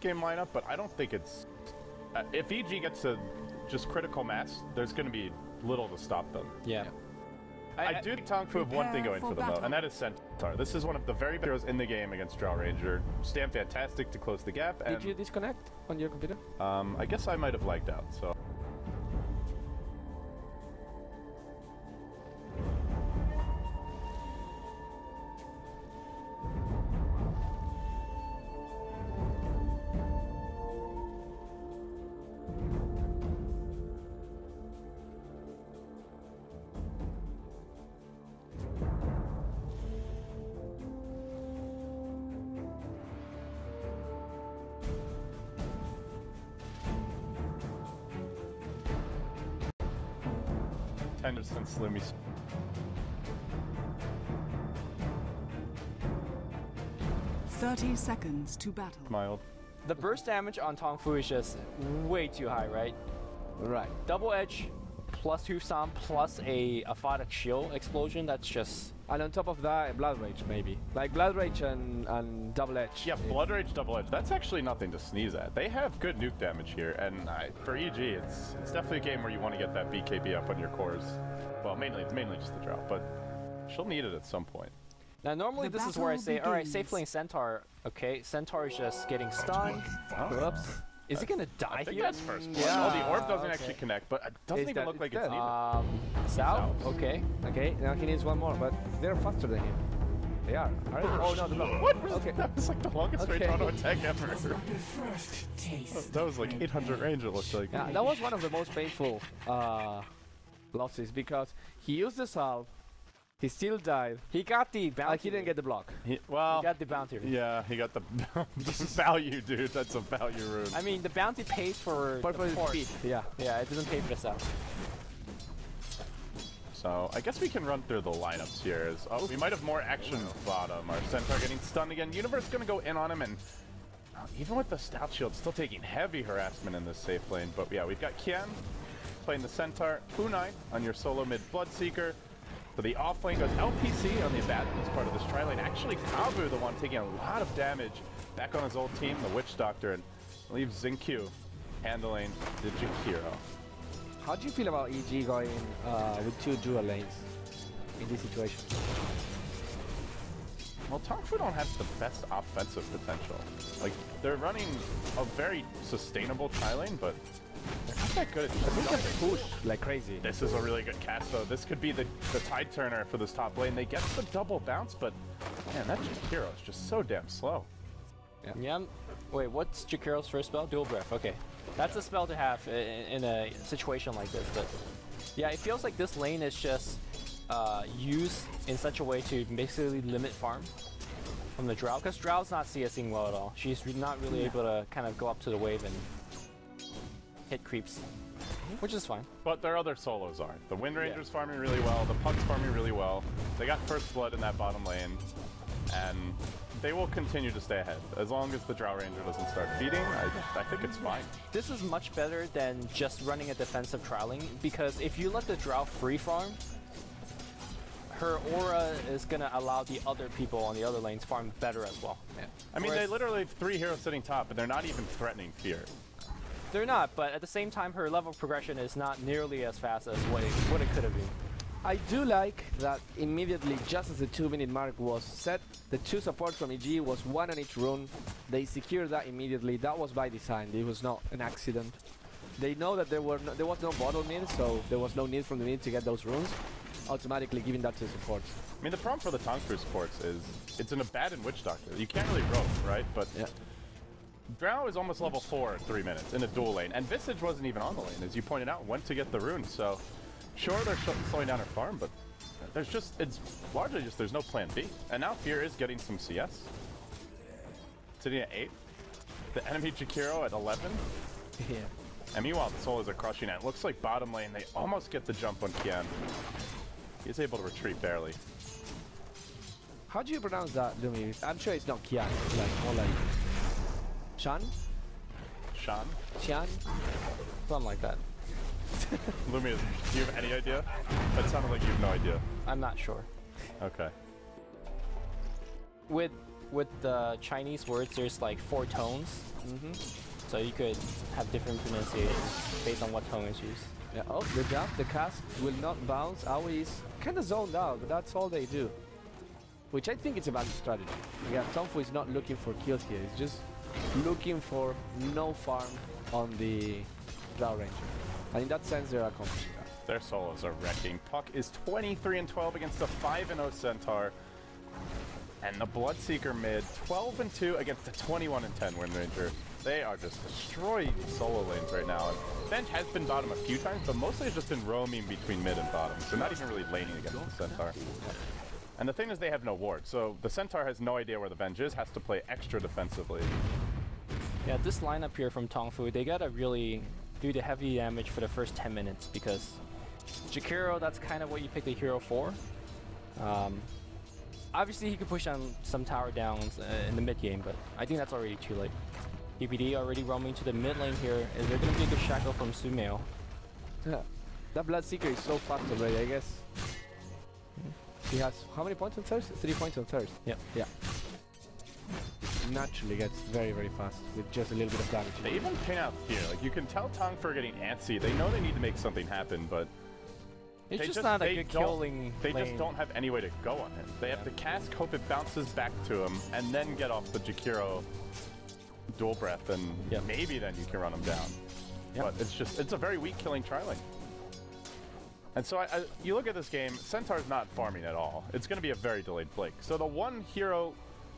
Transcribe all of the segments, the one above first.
game lineup, but I don't think it's... if EG gets to just critical mass, there's going to be little to stop them. Yeah. I do think TONGFU have one thing going for them, though, and that is Centaur. This is one of the very best heroes in the game against Drow Ranger. Stand fantastic to close the gap. And, did you disconnect on your computer? I guess I might have lagged out, so... Since Loomis. "30 seconds to battle." Mild. The burst damage on TONGFU is just way too high, right? Right. Double edge plus Hufsam plus a Aphotic shield explosion, that's just... And on top of that, Blood Rage maybe. Like Blood Rage and Double Edge. Yeah, Blood Rage, Double Edge. That's actually nothing to sneeze at. They have good nuke damage here, and for EG, it's definitely a game where you want to get that BKB up on your cores. Well, mainly just the Drow, but she'll need it at some point. Now, normally this is where I say, alright, safe lane Centaur. Okay, Centaur is just getting stunned. Whoops. Is he gonna die I think here? that's first blood. Yeah. Oh, the orb doesn't actually connect, but it doesn't even look like it's needed. South? Okay, okay, now he needs one more, but they're faster than him. They are. Oh no, the block. What? Okay. That was like the longest range auto attack ever. That was like 800 range, it looked like. Yeah, that was one of the most painful losses because he used the salve, he still died. He got the bounty. He didn't get the block. He got the bounty. Yeah, he got the value, dude. That's a value rune. I mean, the bounty paid for the speed. Yeah. Yeah, it doesn't pay for the stuff. So, I guess we can run through the lineups here. We might have more action bottom. Our Centaur getting stunned again. Universe gonna go in on him, and even with the Stout Shield, still taking heavy harassment in this safe lane. But yeah, we've got Kian playing the Centaur, Unai on your solo mid Bloodseeker. For the off lane goes LPC on the Abaddon as part of this tri lane. Actually, Kavu, the one taking a lot of damage, back on his old team, the Witch Doctor, and leaves Xingqiu handling the Jakiro. How do you feel about EG going with two dual lanes in this situation? Well, TONGFU don't have the best offensive potential. Like, they're running a very sustainable tri lane, but they're not that good. They just push like crazy. This is a really good cast, though. This could be the tide turner for this top lane. They get the double bounce, but man, that Jakiro is just so damn slow. Yeah. Wait, what's Jakiro's first spell? Dual Breath. Okay. That's a spell to have in a situation like this, but yeah, it feels like this lane is just used in such a way to basically limit farm from the Drow, because Drow's not CSing well at all. She's not really able to kind of go up to the wave and hit creeps, which is fine. But their other solos are. The Wind Ranger's farming really well, the Punk's farming really well. They got first blood in that bottom lane, and they will continue to stay ahead. As long as the Drow Ranger doesn't start feeding, I think it's fine. This is much better than just running a defensive trialing, because if you let the Drow free farm, her aura is going to allow the other people on the other lanes farm better as well. Yeah. I mean, they literally have 3 heroes sitting top, and they're not even threatening fear. They're not, but at the same time, her level of progression is not nearly as fast as what it could have been. I do like that immediately, just as the 2-minute mark was set, the 2 supports from EG was 1 on each rune. They secured that immediately. That was by design. It was not an accident. They know that there was no bottle mid, so there was no need from the mid to get those runes. Automatically giving that to the supports. I mean, the problem for the TONGFU supports is it's an Abaddon Witch Doctor. You can't really rope, right? But yeah. Drow is almost level 4 in 3 minutes in a dual lane, and Visage wasn't even on the lane, as you pointed out, went to get the rune. So sure, they're slowing down her farm, but it's largely just there's no plan B. And now Fear is getting some CS. Sitting at 8. The enemy Jakiro at 11. Yeah. And meanwhile, the solos are crushing it. It looks like bottom lane, they almost get the jump on Kian. He's able to retreat barely. How do you pronounce that, Loomis? I'm sure it's not Kian. It's like more like Shan? Shan? Xian? Something like that. Loomis, do you have any idea? That sounded like you have no idea. I'm not sure. Okay. With with the Chinese words, there's like 4 tones. So you could have different pronunciations based on what tone is used. Yeah, oh, the jump, the cast will not bounce. Aoi is kind of zoned out, but that's all they do. Which I think is a valid strategy. Again, TONGFU is not looking for kills here, he's just looking for no farm on the Drow Ranger. And in that sense, they're accomplishing that. Their solos are wrecking. Puck is 23-12 against a 5-0 Centaur. And the Bloodseeker mid, 12-2 against a 21-10 Wind Ranger. They are just destroying solo lanes right now. And Bench has been bottom a few times, but mostly has just been roaming between mid and bottom. So not even really laning against the Centaur. And the thing is they have no ward, so the Centaur has no idea where the Bench is, has to play extra defensively. Yeah, this lineup here from TONGFU, they gotta really do the heavy damage for the first 10 minutes because Jakiro, that's kind of what you pick the hero for. Obviously he could push on some tower downs in the mid game, but I think that's already too late. PPD already roaming to the mid lane here. Is there gonna be a good shackle from Sumail? Yeah. That Bloodseeker is so fast already, I guess. He has how many points on thirst? 3 points on thirst. Yep. Yeah. Naturally gets very, very fast with just a little bit of damage. They even pin out here. Like, you can tell TONGFU are getting antsy. They know they need to make something happen, but It's just not a good killing They lane. just don't have any way to go on him. They have to cast, hope it bounces back to him, and then get off the Jakiro dual breath, and maybe then you can run him down. But it's a very weak killing tri-lane. And so you look at this game, Centaur's not farming at all. It's going to be a very delayed flick. So the one hero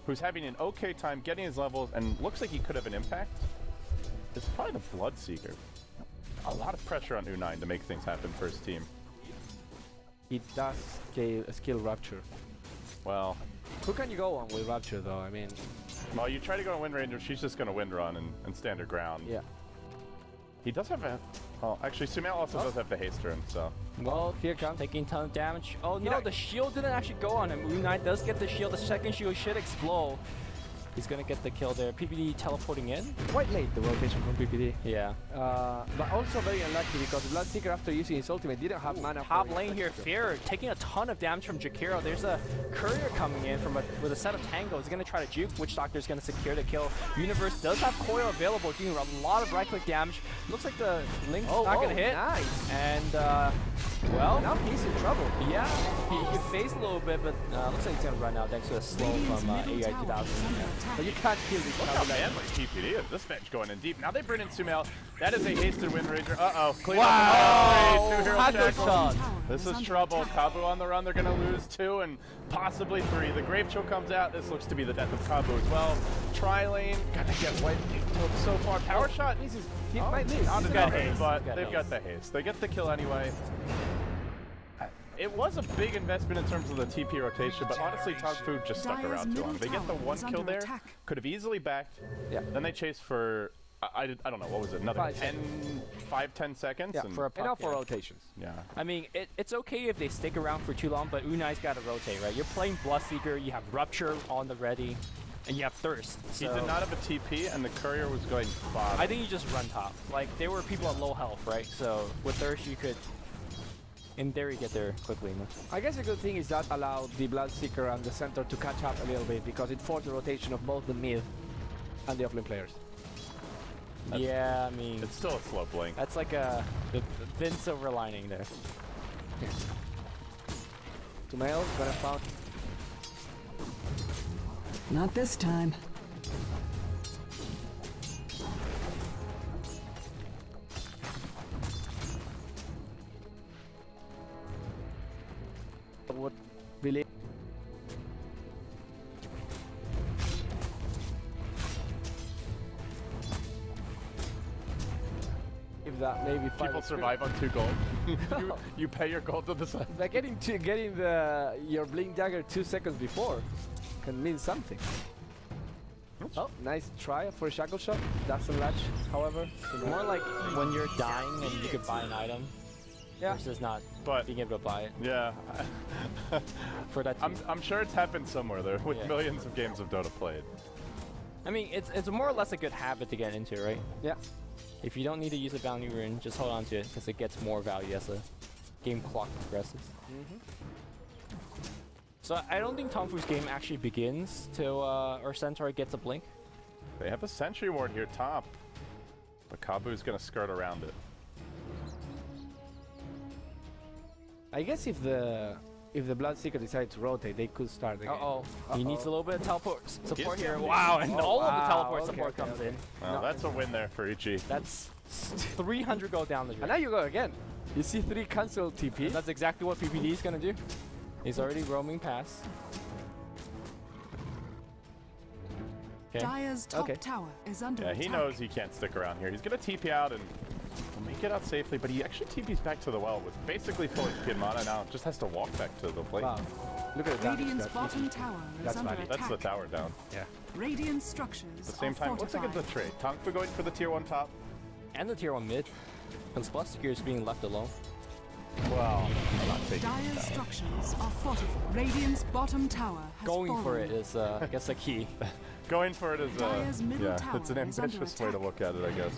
who's having an okay time getting his levels and looks like he could have an impact is probably the Bloodseeker. A lot of pressure on U9 to make things happen for his team. He does skill Rapture. Well, who can you go on with Rapture though? I mean, well, you try to go on Wind Ranger, she's just going to Wind Run and stand her ground. Yeah. He does have a... Well, actually, Sumail also does have the haste rune, so... Well, here comes. Taking a ton of damage. Oh no, the shield didn't actually go on him. U9 does get the shield. The second shield should explode. He's gonna get the kill there. PPD teleporting in. Quite late, the rotation from PPD. Yeah. But also very unlucky because Bloodseeker, after using his ultimate, didn't have mana. Top lane here, Fear taking a ton of damage from Jakiro. There's a courier coming in from with a set of tangos. He's gonna try to juke. Witch Doctor's gonna secure the kill. Universe does have coil available, doing a lot of right-click damage. Looks like the Link's not gonna hit. Nice. And well, now he's in trouble. Yeah, he phased a little bit, but looks like he's gonna run out thanks to a slow from AI 2000. But you can't kill this. Look how manly TPD is. This bench going in deep. Now they bring in Sumail. That is a hasted Wind Ranger. Uh-oh. Clean wow! Up. 2 hero Shot. This is trouble. Kabu on the run. They're going to lose 2 and possibly 3. The Grave Chill comes out. This looks to be the death of Kabu as well. Tri-lane. Gotta get wiped so far. Power shot. He might lose. Not as good, but they've got the haste. They get the kill anyway. It was a big investment in terms of the TP rotation, but honestly, TONGFU just stuck around too long. They get the 1 kill there, could have easily backed. Yeah. Then they chase for, I don't know, what was it, another 5-10 seconds? Yeah, and for enough for rotations. Yeah. I mean, it's okay if they stick around for too long, but U9's got to rotate, right? You're playing Bloodseeker, you have Rupture on the ready, and you have Thirst. He did not have a TP, and the courier was going bottom. I think you just run top. Like, there were people at low health, right? So with Thirst, you could, in theory, get there quickly enough. I guess the good thing is that allowed the Bloodseeker and the center to catch up a little bit because it forced the rotation of both the mid and the offlane players. Yeah, I mean... It's still a slow blink. That's like a thin silver lining there. Sumail gonna found. Not this time. Would believe that maybe people survive on 2 gold. you pay your gold to the side. By getting your blink dagger 2 seconds before can mean something. Oops. Oh, nice try for a shackle shot. Doesn't latch, however. It's more like when you're dying and you could buy an item. Yeah. Versus not being able to buy it. Yeah. For that I'm sure it's happened somewhere there with millions of games of Dota played. I mean, it's more or less a good habit to get into, right? Yeah. If you don't need to use a bounty rune, just hold on to it because it gets more value as the game clock progresses. So I don't think TONGFU's game actually begins till our Centaur gets a blink. They have a sentry ward here top, but Kabu's gonna skirt around it. I guess if the Bloodseeker decides to rotate, they could start again. He needs a little bit of teleport support He's here. gonna Wow, and all of the wow, teleport okay, support okay, comes okay. in. Oh, that's a win there for Ichi. That's 300 go down the And drain. now you go again. You see 3 cancel TP. That's exactly what PPD is gonna do. He's already roaming past. Okay. Dire's top Okay. tower is under Yeah, attack. he knows he can't stick around here. He's gonna TP out and will make it out safely, but he actually TPs back to the well with basically full HP and mana now. Just has to walk back to the plate. Wow. Look at that. Radiant's bottom tower is That's under valid. attack. That's the tower down. Yeah. Radiant structures At the same time, let's look at the trade. TONGFU going for the tier 1 top. And the tier 1 mid. Because Bloodseeker is being left alone. Well, I'm not taking Dire's it down. structures are fortified. Radiant's bottom tower has Going fallen. for it is, I guess, the key. Going for it is, Dire's middle yeah, tower it's an is under ambitious way to attack. look at it, I guess.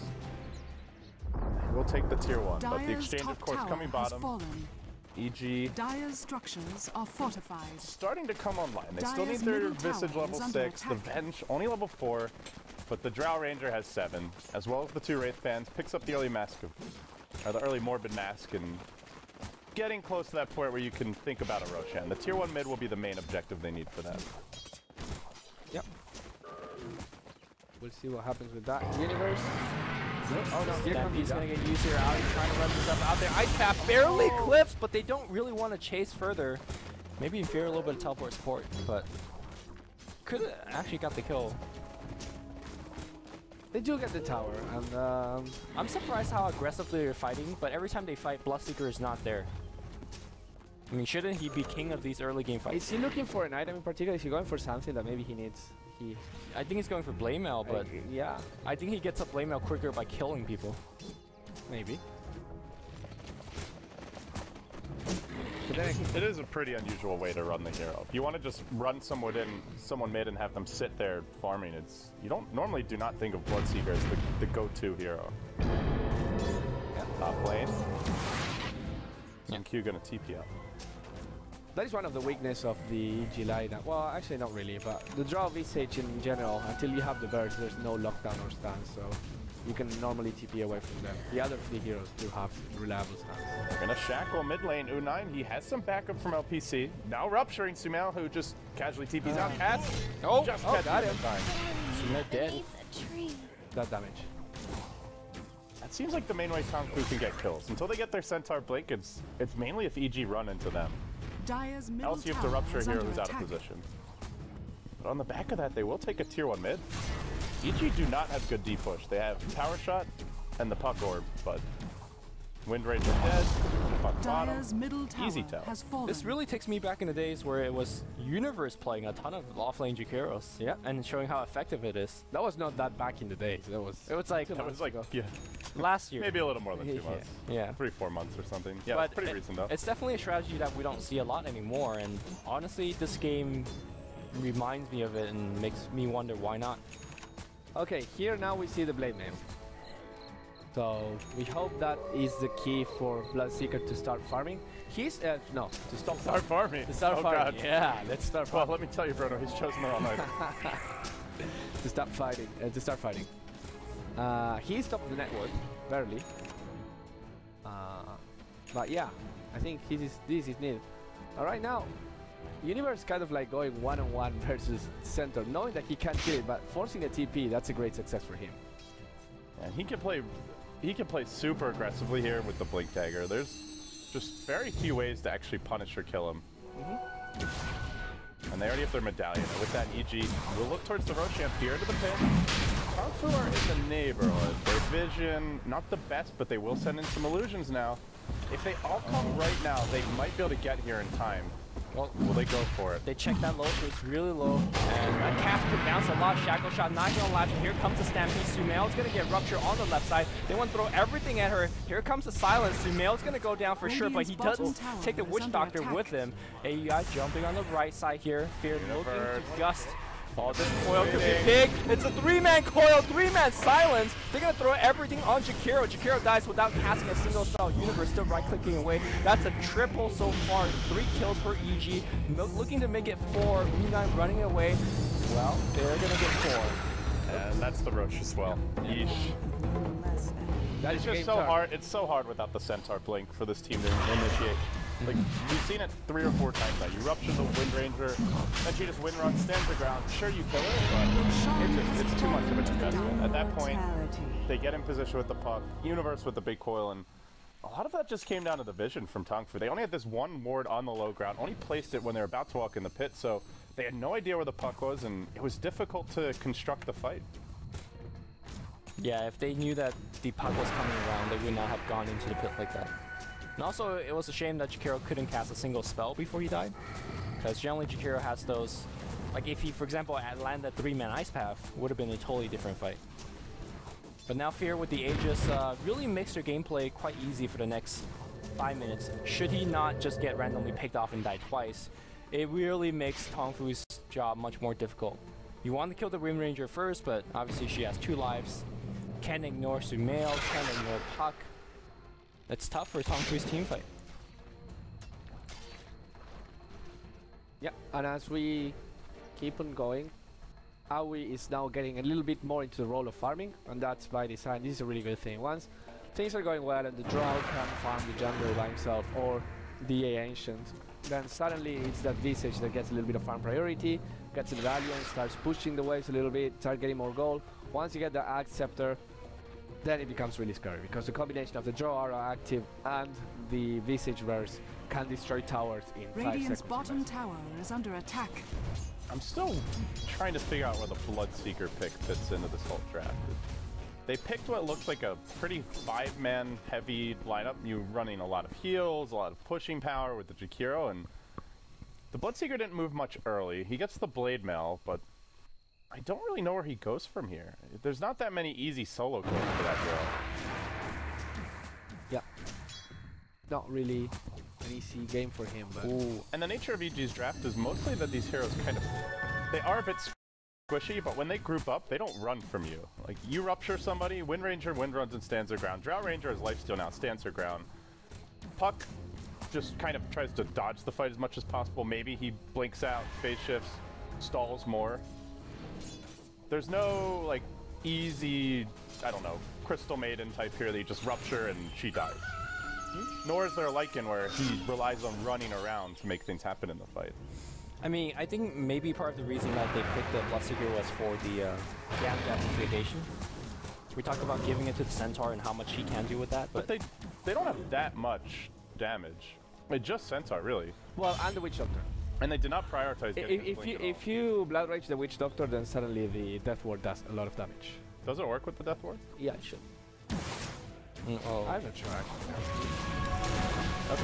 We'll take the tier 1, but the Dire's exchange, top of course, tower coming has bottom. fallen. EG Dire's structures are fortified. starting to come online. They still need Dire's their middle tower Visage level is under 6, the attack. Venge only level 4, but the Drow Ranger has 7, as well as the 2 Wraith fans. Picks up the early mask of, or the early Morbid mask, and getting close to that point where you can think about a Roshan. The tier 1 mid will be the main objective they need for that. Yep. We'll see what happens with that. Universe. Oh no, here comes He's the gonna get used here. Out, trying to run this up out there. Ice Path barely clips, but they don't really want to chase further. Maybe fear a little bit of teleport support, but could have actually got the kill. They do get the tower, and I'm surprised how aggressively they're fighting, but every time they fight, Bloodseeker is not there. I mean, shouldn't he be king of these early game fights? is he looking for an item in particular? Is he going for something that maybe he needs? I think he's going for Blade Mail, but yeah, I think he gets up Blade Mail quicker by killing people. maybe. But then It is a pretty unusual way to run the hero. If you want to just run someone mid and have them sit there farming, you don't normally do not think of Bloodseeker as the go-to hero. Top lane. TONGFU gonna TP up. that is one of the weakness of the EG lineup. Well, actually not really, but the Drow Visage in general, until you have the birds, there's no lockdown or stance, so you can normally TP away from them. The other 3 heroes do have reliable stance. We're gonna shackle mid lane. U9, he has some backup from LPC. Now rupturing Sumail, who just casually TPs out. Cats. Just catches got him him. in time. They're dead. That damage. That seems like the main way TONGFU can get kills. Until they get their Centaur Blink, it's mainly if EG run into them. Dire's middle Else you have to tower rupture a is hero under who's out of attack. position. But on the back of that, they will take a tier 1 mid. EG do not have good D-push. They have Power Shot and the Puck Orb, but Wind Ranger dead, Puck bottom. Dire's middle tower Easy tell. has fallen. This really takes me back in the days where it was Universe playing a ton of offlane Jaqueros. Yeah. And showing how effective it is. That was not that back in the days. That was. It was like That was like, yeah, last year. maybe a little more than 2 Yeah. months. Yeah. 3-4 months or something. Yeah, But it's pretty recent though. It's definitely a strategy that we don't see a lot anymore, and honestly, this game reminds me of it and makes me wonder why not. Okay, here now we see the Blade Mail. So we hope that is the key for Bloodseeker to start farming. He's no, to stop Start farming. farming. To start Oh, farming. God. Yeah, let's start Well, farming. let me tell you, Bruno, he's chosen the wrong item. To stop fighting. To start fighting. He's top of the net worth, barely. But yeah, I think this is needed. Right now, Universe kind of like going one-on-one versus Centaur, knowing that he can't kill it, but forcing a TP, that's a great success for him. And he can play super aggressively here with the Blink Dagger. There's just very few ways to actually punish or kill him. And they already have their medallion. And with that, EG will look towards the Roshan here to the pit. TONGFU are in the neighborhood. Their vision, not the best, but they will send in some illusions now. If they all come right now, they might be able to get here in time. Well, Will they go for it? they check that low, so it's really low. And that cast could bounce a lot. Shackle shot not gonna latch. Here comes the Stampede. Sumail's gonna get rupture on the left side. They want to throw everything at her. Here comes the silence. Sumail's gonna go down for sure, but he doesn't take the Witch Doctor with him. AUI jumping on the right side here. Fear looking to gust Oh, this coil could be big. It's a 3-man coil, 3-man silence. They're gonna throw everything on Jakiro. Jakiro dies without casting a single spell. Universe still right-clicking away. That's a triple so far. 3 kills for EG. Looking to make it 4. Unite running away. Well, they're gonna get 4. And that's the Roche as well. Yeesh. That It's is just so hard. It's so hard without the Centaur blink for this team to initiate. Like, we've seen it 3 or 4 times now. You rupture the Wind Ranger, then she just wind runs, stands her ground. Sure, you kill her, but it's too much of an investment. At that point, they get in position with the puck, Universe with the big coil, and a lot of that just came down to the vision from TONGFU. They only had this one ward on the low ground, only placed it when they were about to walk in the pit, so they had no idea where the puck was, and it was difficult to construct the fight. Yeah, if they knew that the puck was coming around, they would not have gone into the pit like that. And also, it was a shame that Jakiro couldn't cast a single spell before he died. Because generally Jakiro has those... Like, if he, for example, had landed that 3-man Ice Path, would have been a totally different fight. But now Fear with the Aegis really makes their gameplay quite easy for the next 5 minutes. Should he not just get randomly picked off and die twice, it really makes TONGFU's job much more difficult. You want to kill the Wind Ranger first, but obviously she has 2 lives. Can ignore Sumail, can ignore Puck. That's tough for TONGFU's team fight. Yeah, and as we keep on going, Aoi is now getting a little bit more into the role of farming, and that's by design. This is a really good thing. Once things are going well and the Drow can farm the jungler by himself or the Ancient, then suddenly it's that Visage that gets a little bit of farm priority, gets the Valiant, starts pushing the waves a little bit, start getting more gold. Once you get the Axe Scepter, then it becomes really scary, because the combination of the Drow are active and the Visage Verse can destroy towers in 5 Radiant's seconds. bottom tower is under attack. I'm still trying to figure out where the Bloodseeker pick fits into this whole draft. They picked what looks like a pretty 5-man heavy lineup. You running a lot of heals, a lot of pushing power with the Jakiro, and the Bloodseeker didn't move much early. He gets the Blade Mail, but I don't really know where he goes from here. There's not that many easy solo kills for that girl. Yeah. Not really an easy game for him, but... Ooh. And the nature of EG's draft is mostly that these heroes kind of... They are a bit squishy, but when they group up, they don't run from you. Like, you rupture somebody, Wind Ranger wind runs and stands their ground. Drow Ranger has lifesteal now, stands her ground. Puck just kind of tries to dodge the fight as much as possible. Maybe he blinks out, phase shifts, stalls more. There's no, like, easy, I don't know, Crystal Maiden type here that you just rupture and she dies. Nor is there a Lycan where he relies on running around to make things happen in the fight. I mean, I think maybe part of the reason that they picked the Bloodseeker was for the Gam Amplification. We talked about giving it to the Centaur and how much he can do with that, but they don't have that much damage. It's just Centaur, really. Well, and the Witch Doctor. And they did not prioritize getting this blink at all. If you Blood Rage the Witch Doctor, then suddenly the Death Ward does a lot of damage. Does it work with the Death Ward? Yeah, it should. oh. I'm not sure, actually. Okay.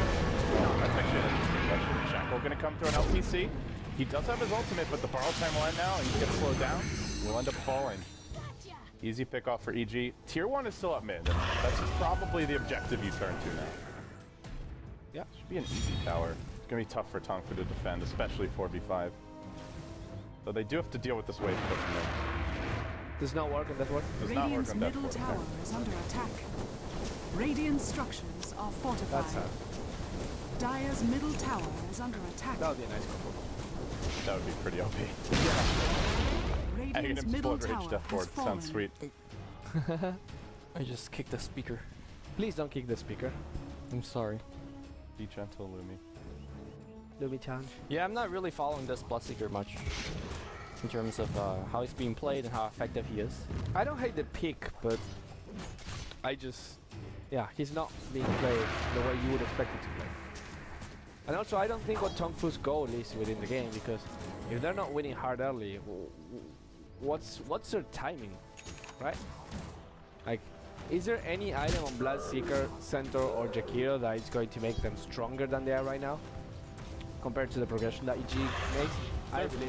That's actually an interesting question. Shackle gonna come through an LPC. He does have his ultimate, but the borrow time will end now, and he gets slowed down. Will end up falling. Easy pick off for EG. Tier 1 is still up mid, and that's probably the objective you turn to now. Yeah, should be an easy tower. It's gonna be tough for TONGFU to defend, especially 4v5. So they do have to deal with this wave pushing in. Does not work on that one? Does not work Radiant's on that middle board. tower is under attack. Radiant structures are fortified. That's sad. Dire's middle tower is under attack. That would be a nice combo. That would be pretty OP. Radiant's Aghanim's middle Blood Rage tower Death has Ward fallen. sounds sweet. I just kicked the speaker. Please don't kick the speaker. I'm sorry. Be gentle, Lumi. Lumi-chan. Yeah, I'm not really following this Bloodseeker much in terms of how he's being played and how effective he is. I don't hate the pick, but I just... Yeah, he's not being played the way you would expect it to play. And also, I don't think what TONGFU's goal is within the game, because if they're not winning hard early, what's their timing, right? Like, is there any item on Bloodseeker, Centaur, or Jakiro that is going to make them stronger than they are right now, compared to the progression that EG makes?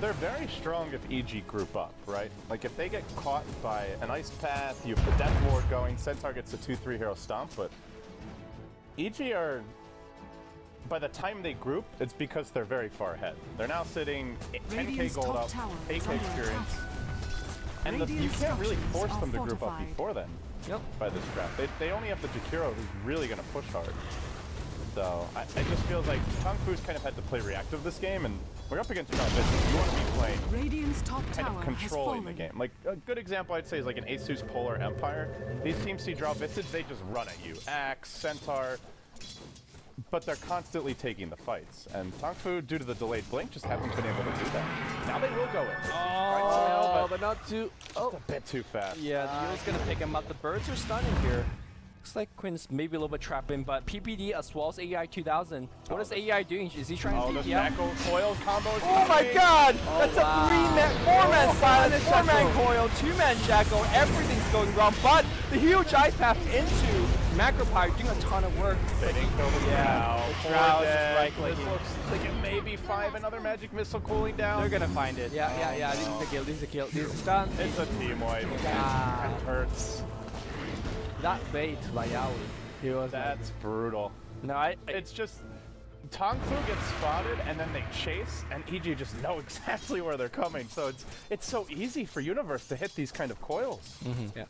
They're very strong if EG group up, right? Like, if they get caught by an Ice Path, you have the Death Ward going, Centaur gets a 2-3 hero stomp, but EG are by the time they group, it's because they're very far ahead. They're now sitting 10k Radiant's gold top up, tower 8k is under experience. attack. And you Radiant can't really structures force are them to group up fortified. before then. Yep. By this draft. They only have the Jakiro who's really going to push hard. So it just feels like TONGFU's kind of had to play reactive this game, and we're up against Drow Visage. You want to be playing Radiant's top kind tower of has controlling the fallen. game. Like a good example I'd say is like an Asus Polar Empire. These teams see Drow Visage, they just run at you. Axe, Centaur, but they're constantly taking the fights. And TONGFU, due to the delayed blink, just haven't been able to do that. Now they will go in. Oh, but not too. Just a bit too fast. Yeah, the Yule's gonna pick him up. The birds are stunning here. Looks like Quinn's maybe a little bit trapping, but PPD as well as AI 2000. What is AI doing? Is he trying to the TP out? Shackle coil combo is Oh my coming. god! Oh, That's wow. a 3-man, 4-man silence, Shackle. 4-man coil, 2-man shackle, everything's going wrong, but the huge ice path into Macropire doing a ton of work. They didn't kill the Drow. the Drow is Dead. right-clicking. This looks like it may be 5, another magic missile cooling down. They're gonna find it. Yeah. This is a kill. This is a kill. This is a stun. It's a team wipe. Ah. It hurts. That bait by Yaoi. He was. That's brutal. No, It's just TONGFU gets spotted and then they chase, and EG just know exactly where they're coming. So it's so easy for Universe to hit these kind of coils. Yeah.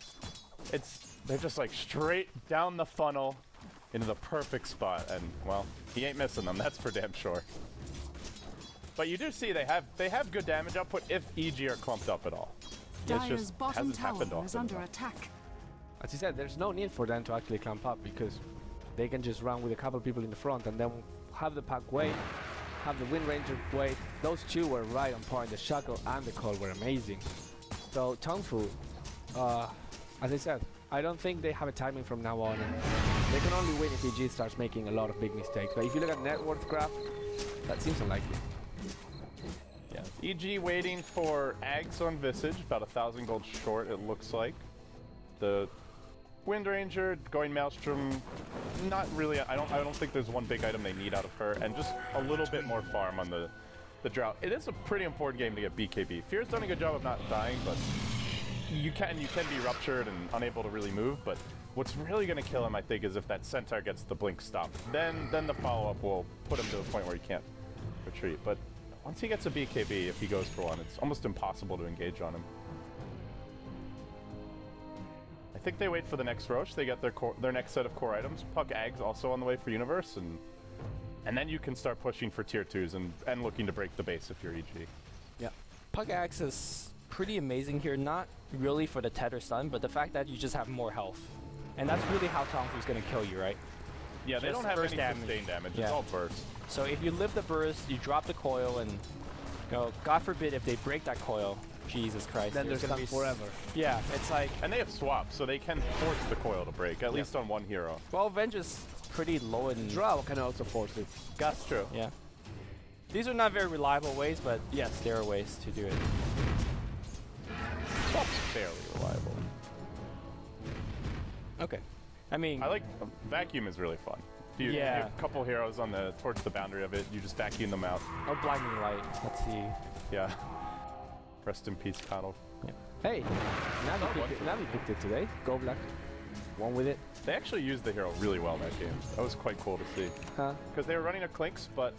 They're just like straight down the funnel into the perfect spot, and well, he ain't missing them. That's for damn sure. But you do see they have good damage output if EG are clumped up at all. It's Dire's just bottom hasn't tower happened is often under enough. attack. As you said, there's no need for them to actually clamp up because they can just run with a couple people in the front and then have the pack wait, have the Wind Ranger wait. Those two were right on point. The Shackle and the Coil were amazing. So TONGFU, as I said, I don't think they have a timing from now on. And they can only win if EG starts making a lot of big mistakes. But if you look at net worth graph, that seems unlikely. Yeah, EG waiting for Ags on Visage, about 1,000 gold short it looks like. The Wind Ranger going Maelstrom, not really. I don't think there's one big item they need out of her, and just a little bit more farm on the Drow. It is a pretty important game to get BKB. Fear's done a good job of not dying, but you can be ruptured and unable to really move. But what's really going to kill him, I think, is if that Centaur gets the blink stopped. Then the follow-up will put him to a point where he can't retreat. But once he gets a BKB, if he goes for one, it's almost impossible to engage on him. I think they wait for the next Roche. They get their next set of core items. Puck Ags also on the way for Universe, and then you can start pushing for tier 2s and looking to break the base if you're EG. yeah. Puck Axe is pretty amazing here, not really for the tether stun, but the fact that you just have more health. And that's really how TONGFU's gonna kill you, right? Yeah, they Just don't have burst any damage. sustained damage. Yeah. It's all burst. So if you live the burst, you drop the coil, and God forbid if they break that coil, Jesus Christ. Then they're there's gonna stuck be forever. Yeah, it's like, And they have swaps, so they can force the coil to break, at least on one hero. well, Venge is pretty low in Drow can also force it. That's true. Yeah. These are not very reliable ways, but yes, there are ways to do it. Swap's fairly reliable. Okay. I mean, I like vacuum is really fun. If you Yeah. have a couple heroes towards the boundary of it, you just vacuum them out. oh, blinding light. Let's see. Yeah. Rest in peace, Connell. Hey, Navi picked it today. Go Black. One with it. They actually used the hero really well in that game. That was quite cool to see. Huh? Because they were running a Clinks, but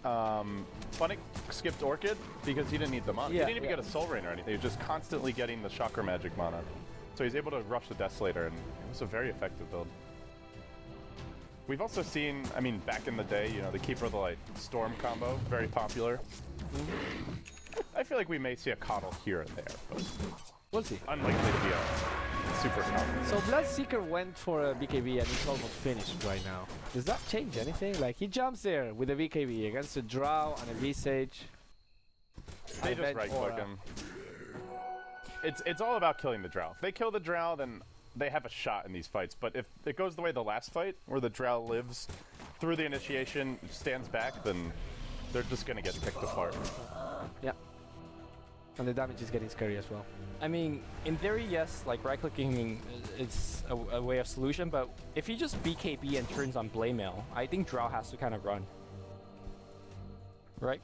Funnick skipped Orchid because he didn't need the mana. Yeah, he didn't even yeah. get a Soul Rain or anything. He was just constantly getting the Chakra Magic mana. So he's able to rush the Desolator, and it was a very effective build. We've also seen, I mean, back in the day, you know, the Keeper of the Light Storm combo, very popular. I feel like we may see a Coddle here and there, but We'll see. unlikely to be a super common. So Bloodseeker went for a BKB and it's almost finished right now. Does that change anything? Like he jumps there with a BKB against a Drow and a Visage. They just right-click him. It's all about killing the Drow. If they kill the Drow, then they have a shot in these fights. But if it goes the way of the last fight, where the Drow lives through the initiation, stands back, then they're just gonna get picked apart. Yeah. And the damage is getting scary as well. I mean, in theory, yes, like right-clicking is a way of solution, but if he just BKB and turns on Blade Mail, I think Drow has to kind of run. Right?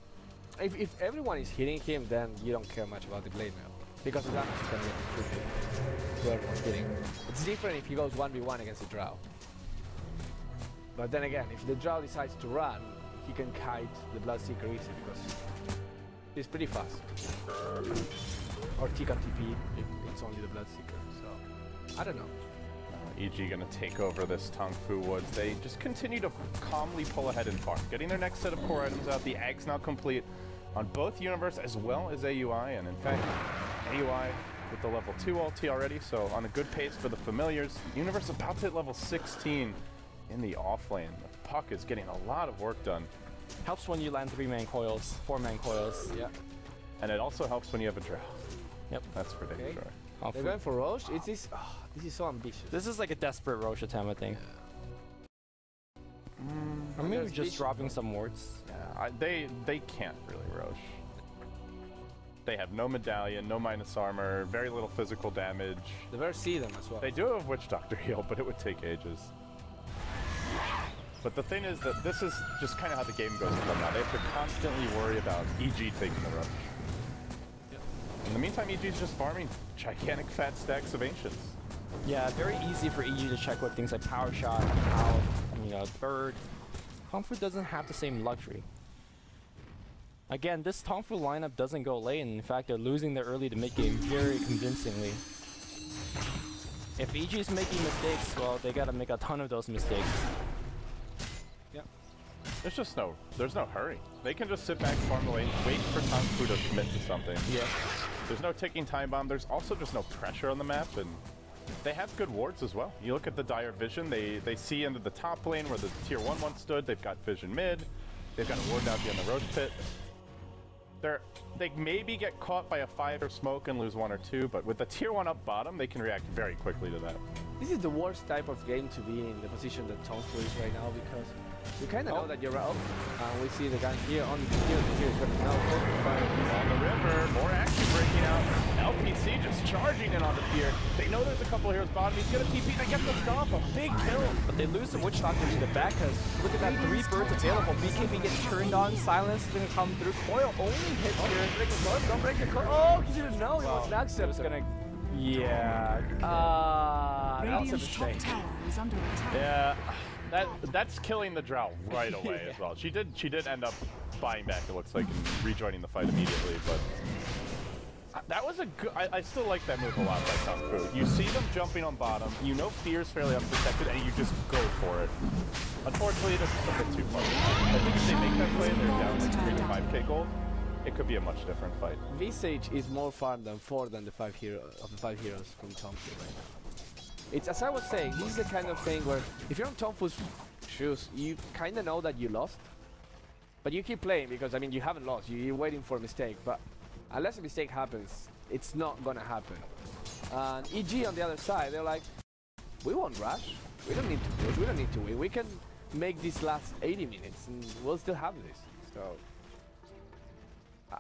If everyone is hitting him, then you don't care much about the Blade Mail. Because the damage is going to get distributed to everyone hitting. It's different if he goes 1v1 against a Drow. But then again, if the Drow decides to run, he can kite the Bloodseeker easy because he's pretty fast. Or Tika TP if it's only the Bloodseeker. So I don't know. EG gonna take over this TONGFU Woods. They just continue to calmly pull ahead and farm, getting their next set of core items out. The Ag's now complete on both Universe as well as AUI, and in fact, AUI with the level 2 ulti already, so on a good pace for the familiars. Universe about to hit level 16 in the off lane. The puck is getting a lot of work done. Helps when you land 3-man coils, 4-man coils. Yeah. And it also helps when you have a Drow. Yep. That's for damn sure. They're going for Roche. This is so ambitious. This is like a desperate Roche attempt, I think. Or maybe just dropping some wards. Yeah, they can't really Roche. They have no medallion, no minus armor, very little physical damage. The Verse see them as well. They do have Witch Doctor heal, but it would take ages. But the thing is that this is just kind of how the game goes for them now. They have to constantly worry about EG taking the rush. Yep. In the meantime, EG is just farming gigantic fat stacks of Ancients. Yeah, very easy for EG to check with things like Power Shot, Power, Bird. TONGFU doesn't have the same luxury. Again, this TONGFU lineup doesn't go late, and in fact, they're losing their early to mid-game very convincingly. If EG is making mistakes, well, they gotta make a ton of those mistakes. Yeah. There's no hurry. They can just sit back, farm the lane, wait for TONGFU to commit to something. Yeah. There's no ticking time bomb. There's also just no pressure on the map, and they have good wards as well. You look at the Dire Vision, they see into the top lane where the tier 1 once stood. They've got Vision mid. They've got a ward down here in the Roach Pit. They maybe get caught by a 5 or smoke and lose 1 or 2, but with the tier 1 up bottom, they can react very quickly to that. This is the worst type of game to be in the position that TONGFU is right now because you kind of know that you're up. We see the guy here on the here is going to now fire On the river, more action breaking out. LPC just charging in on the tier. They know there's a couple heroes bottom. He's gonna TP. They get the stop. A big kill. But they lose the Witch Doctor to the back because look at that, 3 birds available. BKB gets turned on. Silence is gonna come through. Coil only hits here. break the coil, don't break the coil. Oh, he didn't know. It was an accident. It was gonna. Yeah. That's a Radiant's top mistake. tower is under attack. Yeah, that's killing the Drow right away as well. She did end up buying back, it looks like, and rejoining the fight immediately, but that was a good. I still like that move a lot by TONGFU. You see them jumping on bottom, you know Fear's fairly unprotected, and you just go for it. Unfortunately, it's just a bit too far. I think if they make that play and they're down like 3 to 5k gold, it could be a much different fight. Visage is more farm than 4 than the 5 heroes from TONGFU right now. It's as I was saying, this is the kind of thing where if you're on TONGFU's shoes, you kind of know that you lost, but you keep playing because I mean you haven't lost. You're waiting for a mistake, but unless a mistake happens, it's not gonna happen. And EG on the other side, they're like, we won't rush. We don't need to push. We don't need to win. We can make this last 80 minutes, and we'll still have this. So.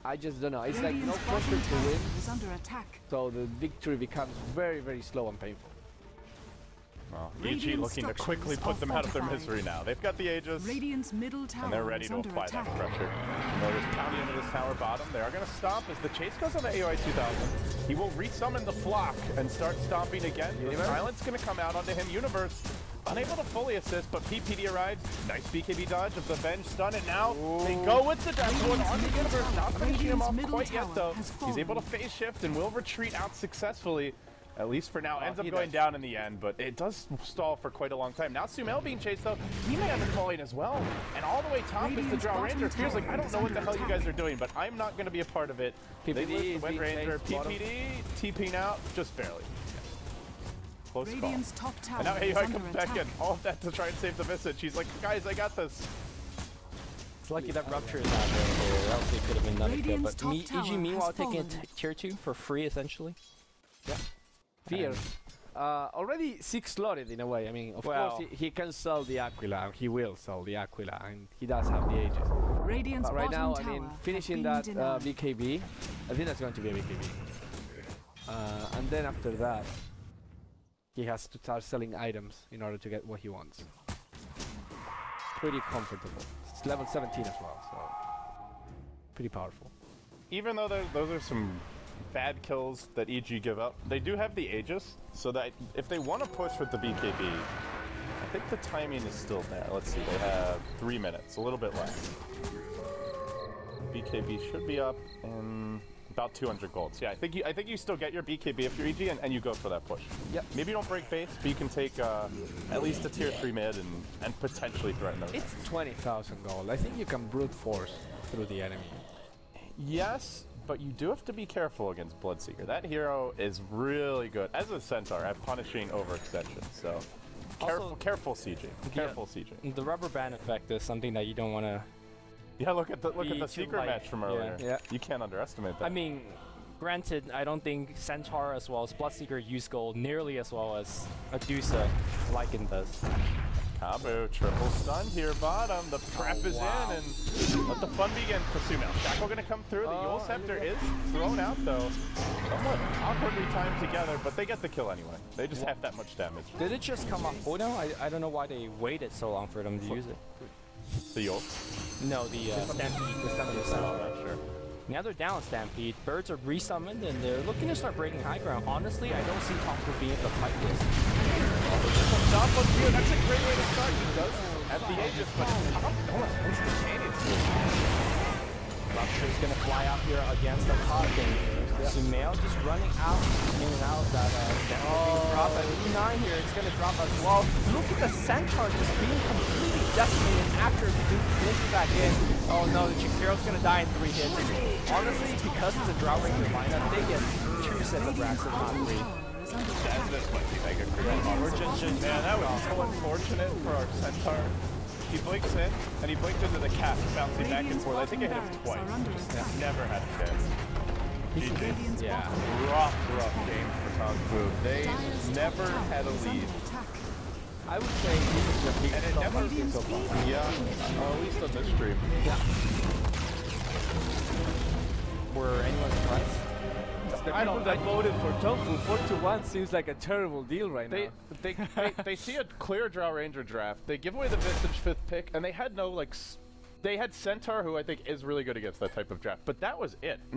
I just don't know. It's like no pressure to win, is under attack. so the victory becomes very, very slow and painful. Well, EG looking to quickly put them out of their misery now. They've got the Aegis, Radiant's middle tower and they're ready is to under apply attack. that pressure. Notice pounding into this tower bottom. They are going to stomp as the chase goes on the AOI 2000. He will resummon the flock and start stomping again. The silence going to come out onto him. Universe unable to fully assist, but PPD arrives. Nice BKB dodge of the Venge stun, and now they go with the Death One on the Universe. Not finishing him off quite yet, though. He's able to phase shift and will retreat out successfully. At least for now, ends up going down in the end, but it does stall for quite a long time. Now Sumail being chased, though, he may have been calling as well. And all the way top is the Drow Ranger. Feels like, I don't know what the hell you guys are doing, but I'm not going to be a part of it. They lose the Wind Ranger. PPD, TPing out, just barely. Close call. Top tower And now is AI under comes back attack. in. All of that to try and save the Visage. She's like, guys, I got this. It's lucky that Rupture is not there, or else it could have been another kill. Radiant's But top tower EG meanwhile has taking a fallen. tier 2 for free, essentially. Yeah. Fear. Already 6 slotted in a way. I mean, of Well. course, he can sell the Aquila. He will sell the Aquila, and he does have the Aegis. Radiant's But right now, bottom I mean, tower finishing has that been denied. BKB, I think that's going to be a BKB. And then after that, he has to start selling items in order to get what he wants. Pretty comfortable. It's level 17 as well, so pretty powerful. Even though those are some bad kills that EG give up, they do have the Aegis, so that if they want to push with the BKB, think the timing is still there. Let's see, they have 3 minutes, a little bit less. BKB should be up in about 200 golds. Yeah, I think you still get your BKB if you're EG and you go for that push. Yep. Maybe you don't break base, but you can take at least a tier 3 mid and potentially threaten them. It's 20,000 gold. I think you can brute force through the enemy. Yes, but you do have to be careful against Bloodseeker. That hero is really good as a centaur at punishing overextension. So careful sieging. Careful sieging. The rubber band effect is something that you don't want to. Yeah, look at the secret match from earlier. Yeah. You can't underestimate that. I mean, granted, I don't think Centaur as well as Bloodseeker use gold nearly as well as Adusa Lycan does. Kabu, triple stunned here bottom. The prep is in, and let the fun begin. Kasume. Shackle gonna come through. The Yule Scepter is thrown out though. Somewhat awkwardly timed together, but they get the kill anyway. They just have that much damage. Did it just come up? Oh no, I don't know why they waited so long for them to use it. The Yule? No, the Stampede. The Stampede. Not sure. Now they're down Stampede. Birds are resummoned and they're looking to start breaking high ground. Honestly, I don't see TONGFU being able to fight this. Stop up here. That's a great way to start. He does have the Aegis, but almost instantaneously. Rupture is going to fly out here against the top. Sumail just running out, in and out. That drop at E9 here. It's going to drop as well. Look at the Centaur just being completely decimated after this back in. Oh no, the Chikaro's going to die in 3 hits. Honestly, because it's a Drow Ranger lineup, they get 2 sets of racks and not 3. This might be mega critical. We're just man, that was so unfortunate for our Centaur. He blinks in, and he blinked into the cast, bouncing back and forth. I think I hit him twice. Just never had a chance. Yeah. Rough game for TONGFU. They never had a lead. I would say this is the biggest And it never been so far. Yeah, at least on this stream. Yeah. Were anyone surprised? The people that voted for TONGFU 4-1 seems like a terrible deal right now. They see a clear Drow Ranger draft. They give away the Visage 5th pick, and they had no, like, they had Centaur, who I think is really good against that type of draft, but that was it.